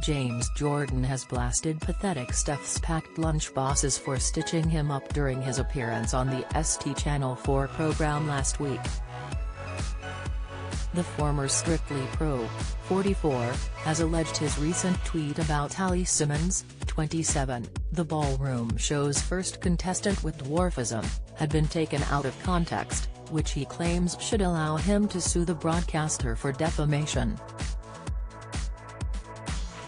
James Jordan has blasted pathetic Steph's packed lunch bosses for stitching him up during his appearance on the ST Channel 4 program last week. The former Strictly Pro, 44, has alleged his recent tweet about Ellie Simmonds, 27, the ballroom show's first contestant with dwarfism, had been taken out of context, which he claims should allow him to sue the broadcaster for defamation.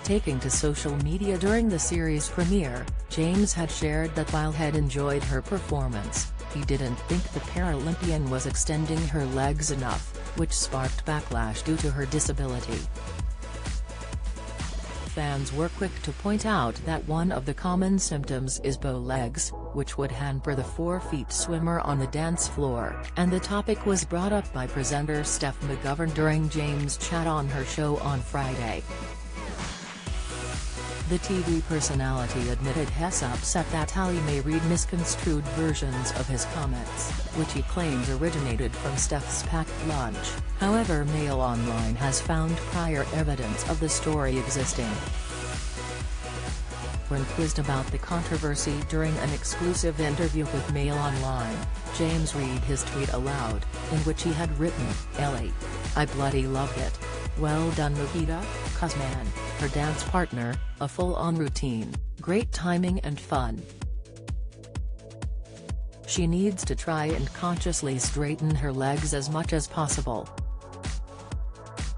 Taking to social media during the series premiere, James had shared that while he'd enjoyed her performance, he didn't think the Paralympian was extending her legs enough, which sparked backlash due to her disability. Fans were quick to point out that one of the common symptoms is bow legs, which would hamper the 4-feet swimmer on the dance floor, and the topic was brought up by presenter Steph during James' chat on her show on Friday. The TV personality admitted he's upset that Ellie may read misconstrued versions of his comments, which he claims originated from Steph's packed lunch. However, Mail Online has found prior evidence of the story existing. When quizzed about the controversy during an exclusive interview with Mail Online, James read his tweet aloud, in which he had written, "Ellie. I bloody loved it. Well done Mujita, 'cause man, her dance partner, a full-on routine, great timing and fun. She needs to try and consciously straighten her legs as much as possible.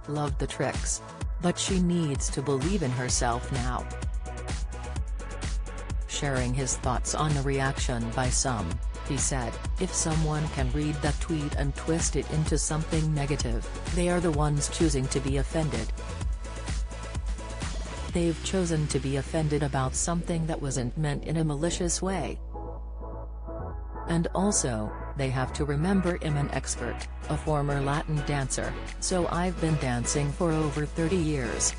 Loved the tricks. But she needs to believe in herself now." Sharing his thoughts on the reaction by some, he said, "If someone can read that tweet and twist it into something negative, they are the ones choosing to be offended. They've chosen to be offended about something that wasn't meant in a malicious way. And also, they have to remember I'm an expert, a former Latin dancer, so I've been dancing for over 30 years.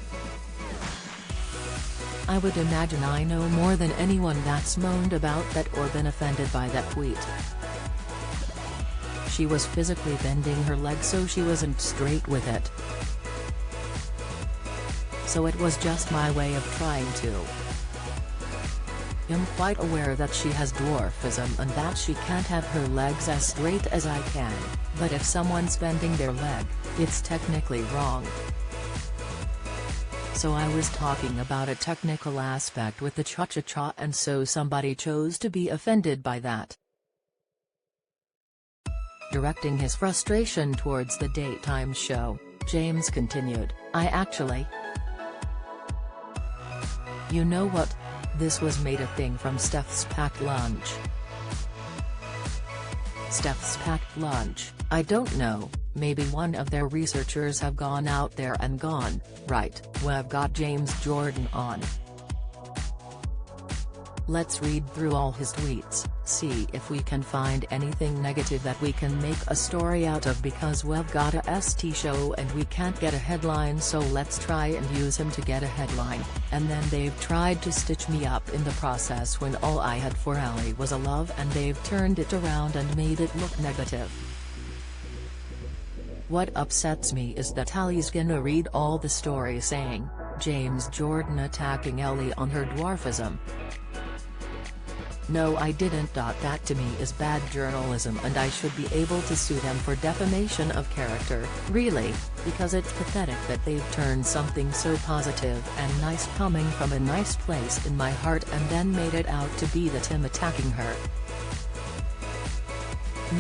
I would imagine I know more than anyone that's moaned about that or been offended by that tweet. She was physically bending her leg so she wasn't straight with it. So it was just my way of trying to. I'm quite aware that she has dwarfism and that she can't have her legs as straight as I can, but if someone's bending their leg, it's technically wrong. So I was talking about a technical aspect with the cha-cha-cha and so somebody chose to be offended by that." Directing his frustration towards the daytime show, James continued, "I actually. You know what? This was made a thing from Steph's packed lunch. Steph's packed lunch, I don't know, maybe one of their researchers have gone out there and gone, right, we've got James Jordan on. Let's read through all his tweets, see if we can find anything negative that we can make a story out of because we've got a ST show and we can't get a headline, so let's try and use him to get a headline, and then they've tried to stitch me up in the process when all I had for Ellie was a love and they've turned it around and made it look negative. What upsets me is that Ellie's gonna read all the story saying, James Jordan attacking Ellie on her dwarfism. No, I didn't. That to me is bad journalism and I should be able to sue them for defamation of character, really, because it's pathetic that they've turned something so positive and nice coming from a nice place in my heart and then made it out to be that I'm attacking her.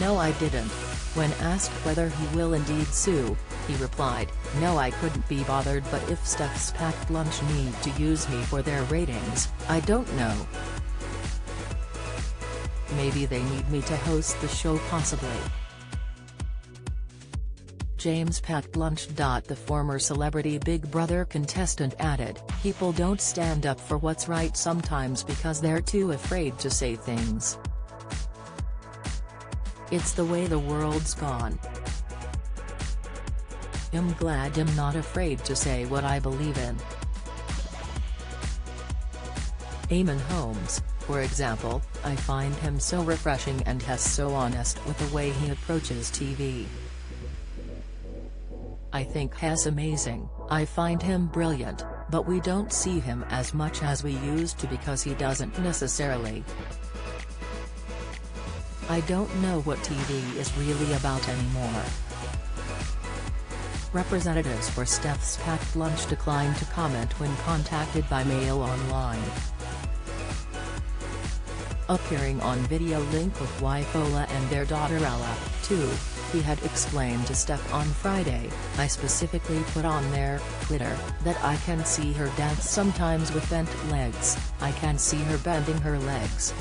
No, I didn't." When asked whether he will indeed sue, he replied, "No, I couldn't be bothered, but if Steph's packed lunch need to use me for their ratings, I don't know. Maybe they need me to host the show possibly." James packed lunch. The former Celebrity Big Brother contestant added, "People don't stand up for what's right sometimes because they're too afraid to say things. It's the way the world's gone. I'm glad I'm not afraid to say what I believe in." Eamon Holmes, for example, I find him so refreshing and he's so honest with the way he approaches TV. I think he's amazing, I find him brilliant, but we don't see him as much as we used to because he doesn't necessarily. I don't know what TV is really about anymore. Representatives for Steph's packed lunch declined to comment when contacted by Mail Online. Appearing on video link with wife Ola and their daughter Ella, too, he had explained to Steph on Friday, "I specifically put on their Twitter that I can see her dance sometimes with bent legs, I can see her bending her legs.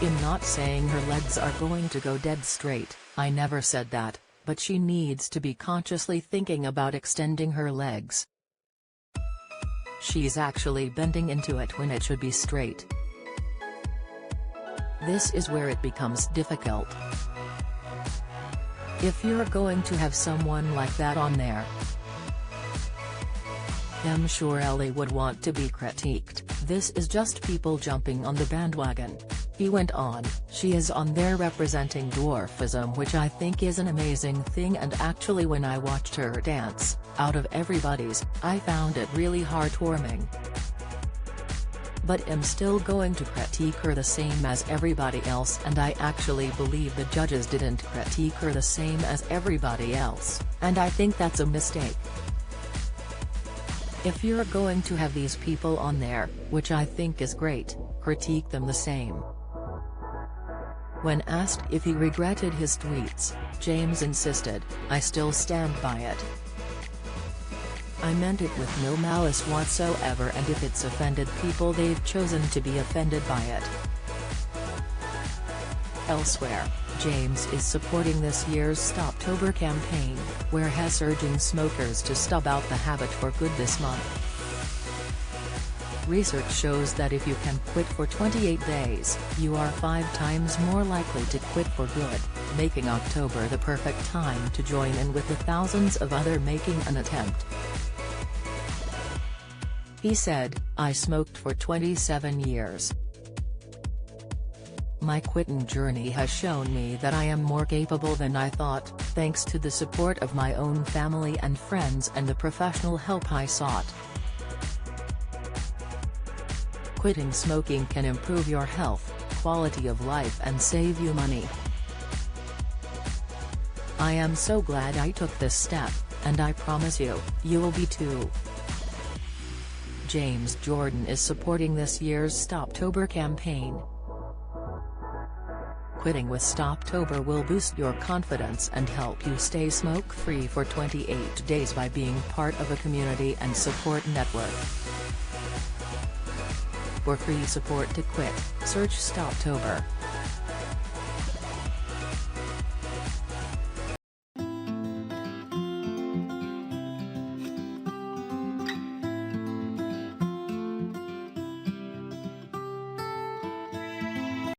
I'm not saying her legs are going to go dead straight, I never said that, but she needs to be consciously thinking about extending her legs. She's actually bending into it when it should be straight. This is where it becomes difficult. If you're going to have someone like that on there, I'm sure Ellie would want to be critiqued. This is just people jumping on the bandwagon." He went on, "She is on there representing dwarfism, which I think is an amazing thing, and actually when I watched her dance, out of everybody's, I found it really heartwarming. But I'm still going to critique her the same as everybody else, and I actually believe the judges didn't critique her the same as everybody else, and I think that's a mistake. If you're going to have these people on there, which I think is great, critique them the same." When asked if he regretted his tweets, James insisted, "I still stand by it. I meant it with no malice whatsoever, and if it's offended people, they've chosen to be offended by it." Elsewhere, James is supporting this year's Stoptober campaign, where he's urging smokers to stub out the habit for good this month. Research shows that if you can quit for 28 days, you are 5 times more likely to quit for good, making October the perfect time to join in with the thousands of others making an attempt. He said, "I smoked for 27 years. My quitting journey has shown me that I am more capable than I thought, thanks to the support of my own family and friends and the professional help I sought. Quitting smoking can improve your health, quality of life and save you money. I am so glad I took this step, and I promise you, you will be too." James Jordan is supporting this year's Stoptober campaign. Quitting with Stoptober will boost your confidence and help you stay smoke-free for 28 days by being part of a community and support network. For free support to quit, search Stoptober.